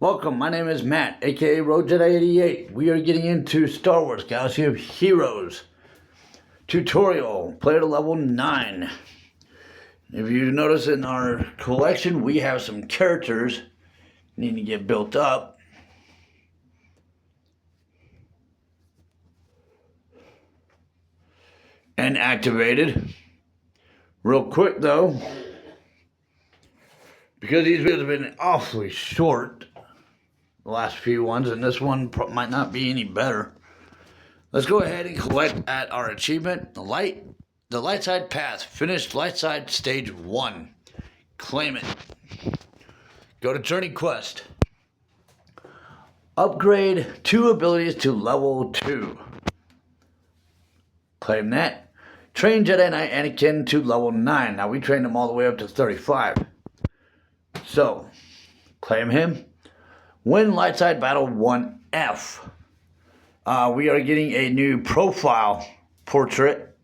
Welcome, my name is Matt, aka Road Jedi 88. We are getting into Star Wars Galaxy of Heroes tutorial, player to level 9. If you notice in our collection, we have some characters need to get built up. And activated. Real quick though, because these videos have been awfully short, the last few ones, and this one might not be any better. Let's go ahead and collect at our achievement, the light side path, finished light side stage 1. Claim it. Go to Journey Quest. Upgrade 2 abilities to level 2. Claim that. Train Jedi Knight Anakin to level 9. Now we trained him all the way up to 35. So, claim him. Win light side battle 1F. We are getting a new profile portrait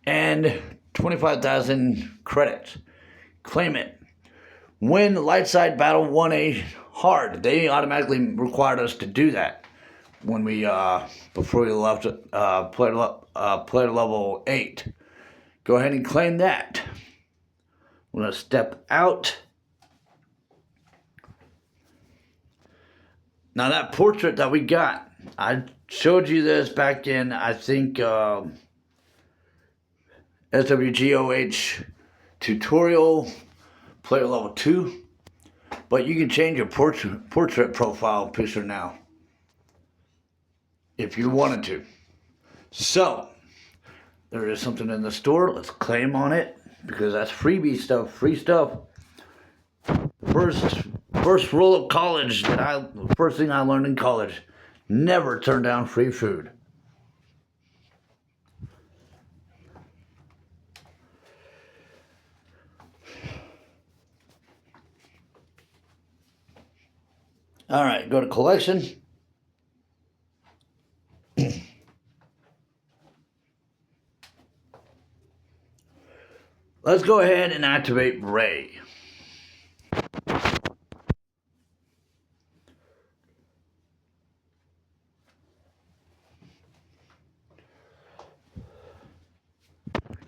and 25,000 credits. Claim it. Win light side battle 1A hard. They automatically required us to do that when we before we left player level 8. Go ahead and claim that. I'm gonna step out. Now that portrait that we got, I showed you this back in, I think, SWGOH tutorial, player level 2. But you can change your portrait profile picture now, if you wanted to. So, there is something in the store. Let's claim on it, because that's freebie stuff, free stuff. First rule of college first thing I learned in college: never turn down free food. All right, go to collection. Let's go ahead and activate Rey.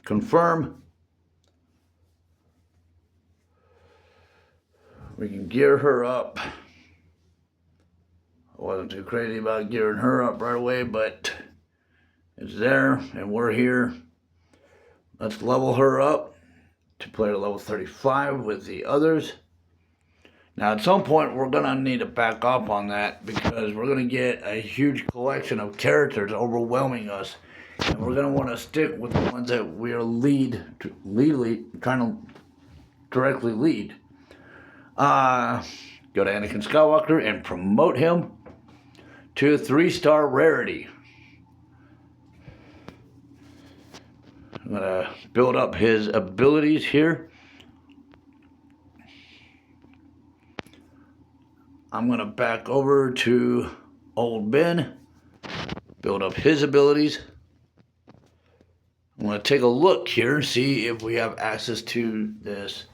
Confirm. We can gear her up. I wasn't too crazy about gearing her up right away, but it's there and we're here. Let's level her up to player level 35 with the others. Now at some point we're going to need to back up on that, because we're going to get a huge collection of characters overwhelming us. And we're going to want to stick with the ones that we are trying to directly lead. Go to Anakin Skywalker and promote him to 3-star rarity. I'm going to build up his abilities here. I'm going to back over to Old Ben, build up his abilities. I'm going to take a look here and see if we have access to this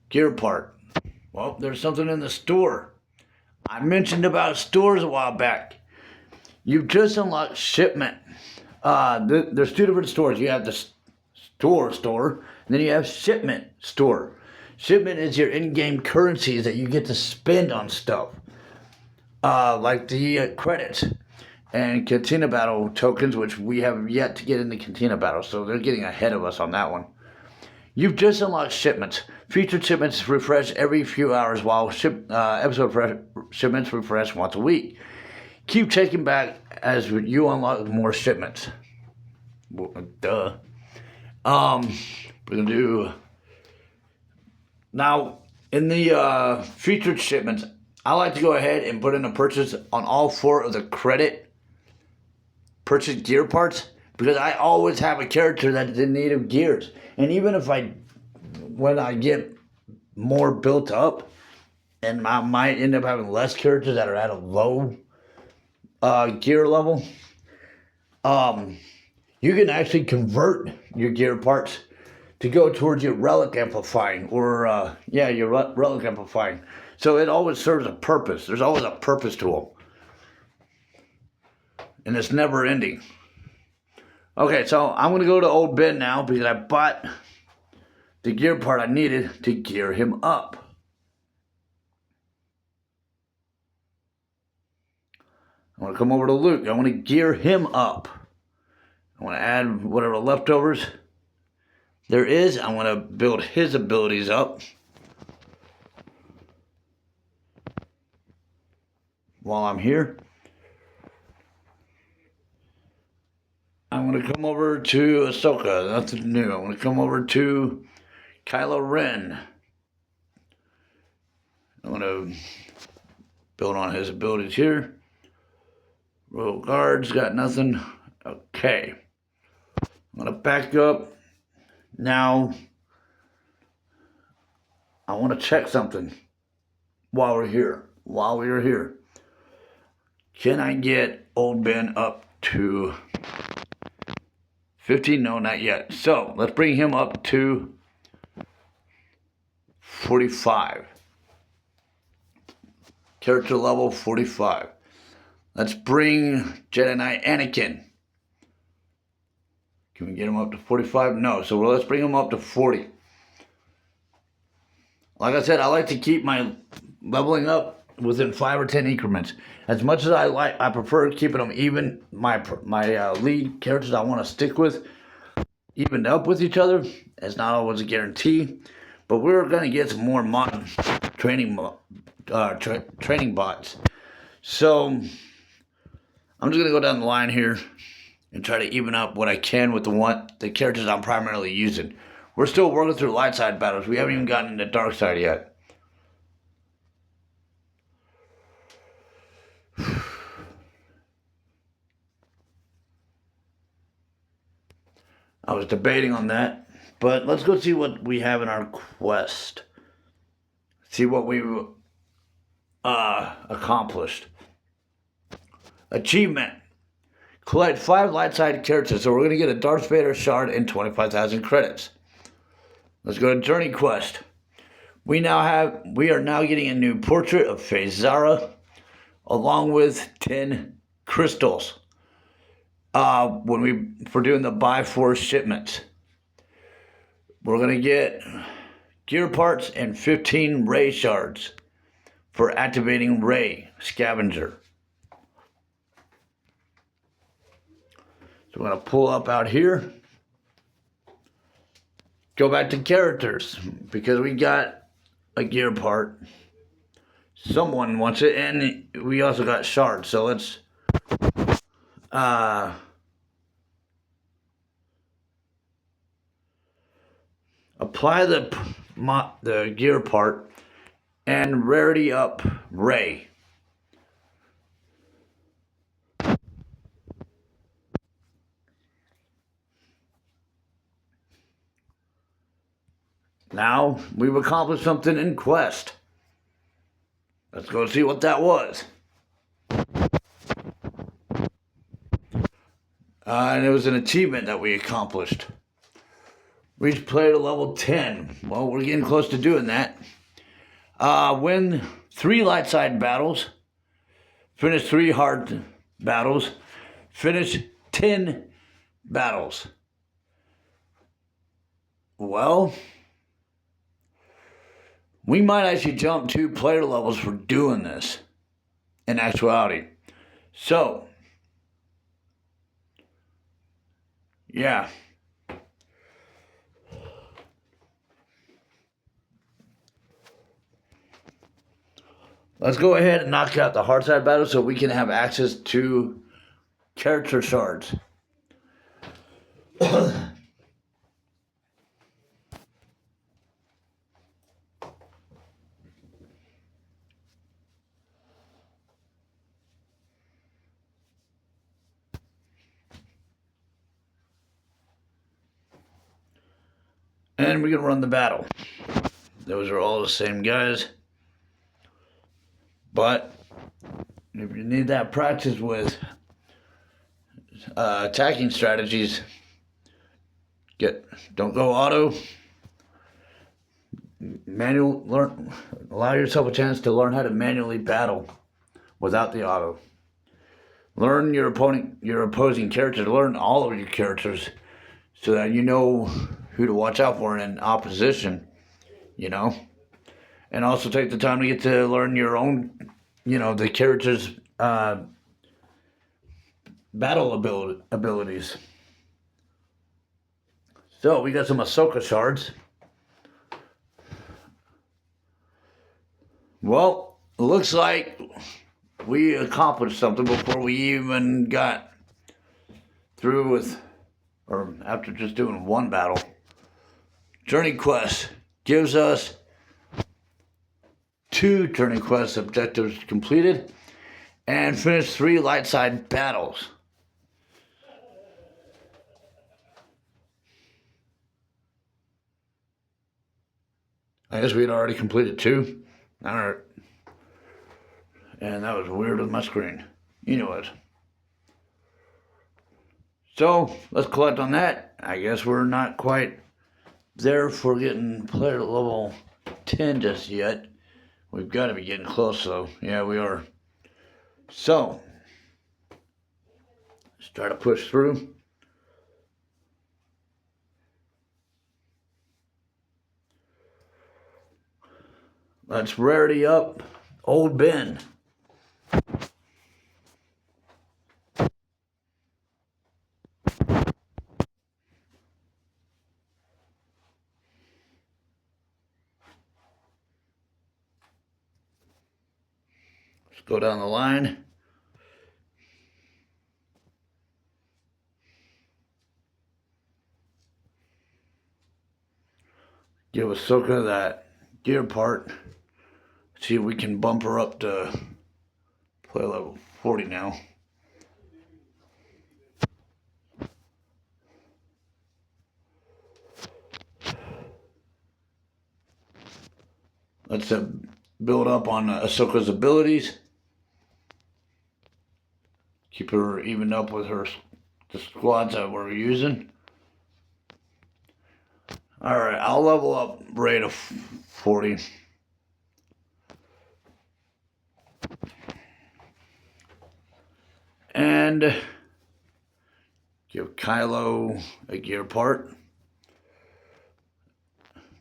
gear part. Well, there's something in the store. I mentioned about stores a while back. You've just unlocked shipment. There's 2 different stores. You have the store, and then you have shipment store. Shipment is your in-game currencies that you get to spend on stuff. Like the credits and Cantina Battle tokens, which we have yet to get into Cantina Battle, so they're getting ahead of us on that one. You've just unlocked shipments. Featured shipments refresh every few hours, while episode shipments refresh once a week. Keep checking back as you unlock more shipments. Duh. We're gonna do now in the featured shipments. I like to go ahead and put in a purchase on all 4 of the credit purchase gear parts, because I always have a character that's in need of gears. And even if when I get more built up, and I might end up having less characters that are at a low gear level, you can actually convert your gear parts to go towards your relic amplifying, or your relic amplifying. So it always serves a purpose. There's always a purpose to them. And it's never ending. Okay, so I'm going to go to Old Ben now because I bought the gear part I needed to gear him up. I want to come over to Luke. I want to gear him up. I want to add whatever leftovers there is. I want to build his abilities up. While I'm here, I want to come over to Ahsoka. Nothing new. I want to come over to Kylo Ren. I want to build on his abilities here. Royal Guards got nothing. Okay. I'm going to back up. Now, I want to check something while we're here. While we are here. Can I get Old Ben up to 15? No, not yet. So, let's bring him up to 45. Character level 45. Let's bring Jedi Knight Anakin. Can we get him up to 45? No, so let's bring him up to 40. Like I said, I like to keep my leveling up within 5 or 10 increments. As much as I prefer keeping them even. My lead characters I want to stick with evened up with each other. It's not always a guarantee, but we're going to get some more modern training bots. So I'm just going to go down the line here and try to even up what I can with the characters I'm primarily using. We're still working through light side battles. We haven't even gotten into dark side yet. I was debating on that, but let's go see what we have in our quest. See what we accomplished. Achievement. Collect 5 light side characters, so we're going to get a Darth Vader shard and 25,000 credits. Let's go to Journey Quest. We are now getting a new portrait of Phase Zara, along with 10 crystals. For doing the buy 4 shipments. We're going to get gear parts and 15 Ray shards for activating Ray Scavenger. So we're going to pull up out here. Go back to characters because we got a gear part. Someone wants it, and we also got shards. So let's apply the gear part and rarity up Ray. Now we've accomplished something in quest. Let's go see what that was. And it was an achievement that we accomplished. Reach player to level 10. Well, we're getting close to doing that. Win 3 light side battles. Finish 3 hard battles. Finish 10 battles. Well, we might actually jump 2 player levels for doing this in actuality. So, yeah. Let's go ahead and knock out the hard side battle so we can have access to character shards. And we're going to run the battle. Those are all the same guys. But if you need that practice with attacking strategies, Don't go auto. Allow yourself a chance to learn how to manually battle without the auto. Learn your opposing character. Learn all of your characters so that you know who to watch out for in opposition, And also take the time to get to learn your own, the character's battle abilities. So we got some Ahsoka shards. Well, it looks like we accomplished something before we even got through with, or after just doing one battle. Journey quest gives us 2 journey quest objectives completed and finished 3 light side battles. I guess we had already completed 2. Alright. And that was weird on my screen. You know it. So, let's collect on that. I guess we're not quite there for getting player level 10 just yet. We've got to be getting close, though. Yeah, we are. So, let's try to push through. Let's rarity up Old Ben. Let's go down the line. Give Ahsoka that gear part. See if we can bump her up to play level 40 now. Let's build up on Ahsoka's abilities. Keep her evened up with the squads that we're using. Alright, I'll level up Rey to 40. And give Kylo a gear part.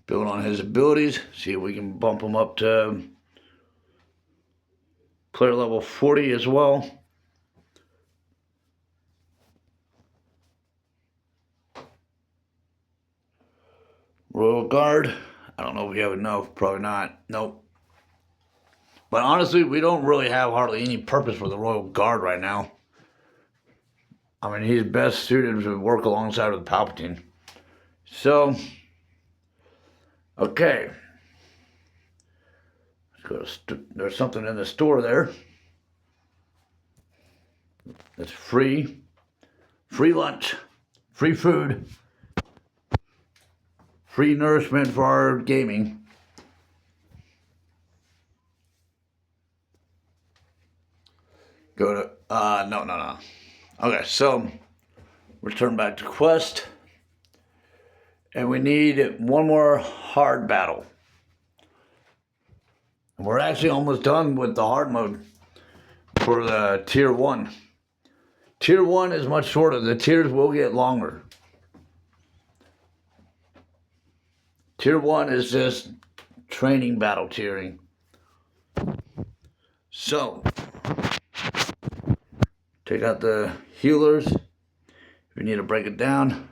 Build on his abilities. See if we can bump him up to player level 40 as well. Royal Guard. I don't know if we have enough. Probably not. Nope. But honestly, we don't really have hardly any purpose for the Royal Guard right now. I mean, he's best suited to work alongside with Palpatine. So, okay. Let's go to there's something in the store there. It's free. Free lunch. Free food. Free nourishment for our gaming. Go to, no. Okay, so, return back to quest. And we need one more hard battle. We're actually almost done with the hard mode for the tier 1. Tier 1 is much shorter. The tiers will get longer. Tier 1 is just training battle tiering. So, take out the healers if you need to break it down.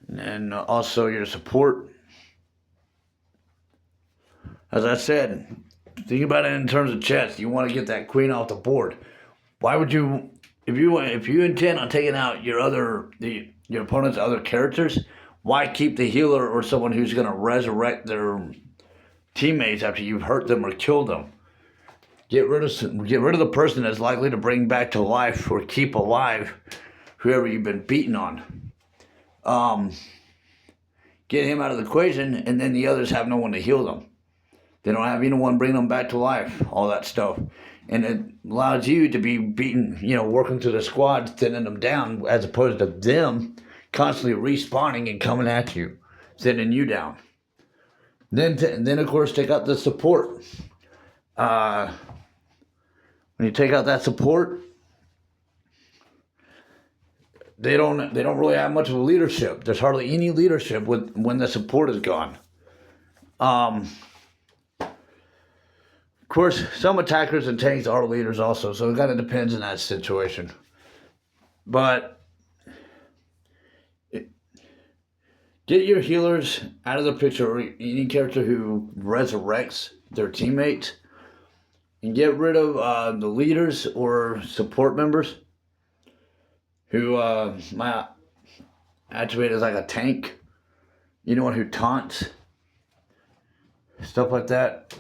And then also your support. As I said, think about it in terms of chess. You want to get that queen off the board. Why would you, if you intend on taking out your opponent's other characters, why keep the healer or someone who's going to resurrect their teammates after you've hurt them or killed them? Get rid of the person that's likely to bring back to life or keep alive whoever you've been beaten on. Get him out of the equation, and then the others have no one to heal them. They don't have anyone bring them back to life. All that stuff. And it allows you to be beating, working through the squad, thinning them down, as opposed to them constantly respawning and coming at you, thinning you down. Then of course, take out the support. When you take out that support, they don't really have much of a leadership. There's hardly any leadership when the support is gone. Of course, some attackers and tanks are leaders also, so it kind of depends on that situation. But get your healers out of the picture, or any character who resurrects their teammates, and get rid of the leaders or support members who might activate as like a tank. Anyone who taunts, stuff like that.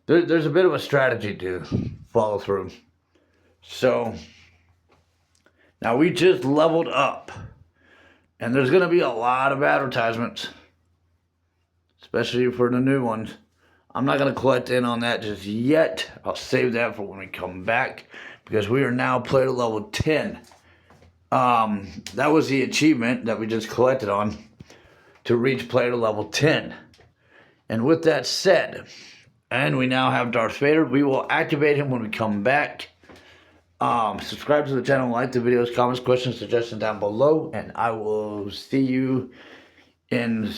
There's a bit of a strategy to follow through. So now we just leveled up, and there's going to be a lot of advertisements, especially for the new ones. I'm not going to collect in on that just yet. I'll save that for when we come back, because we are now player level 10. That was the achievement that we just collected on to reach player level 10. And with that said, and we now have Darth Vader. We will activate him when we come back. Subscribe to the channel, like the videos, comments, questions, suggestions down below, and I will see you in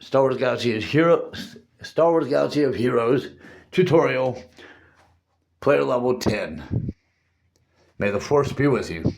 Star Wars Galaxy of Heroes tutorial, player level 10. May the Force be with you.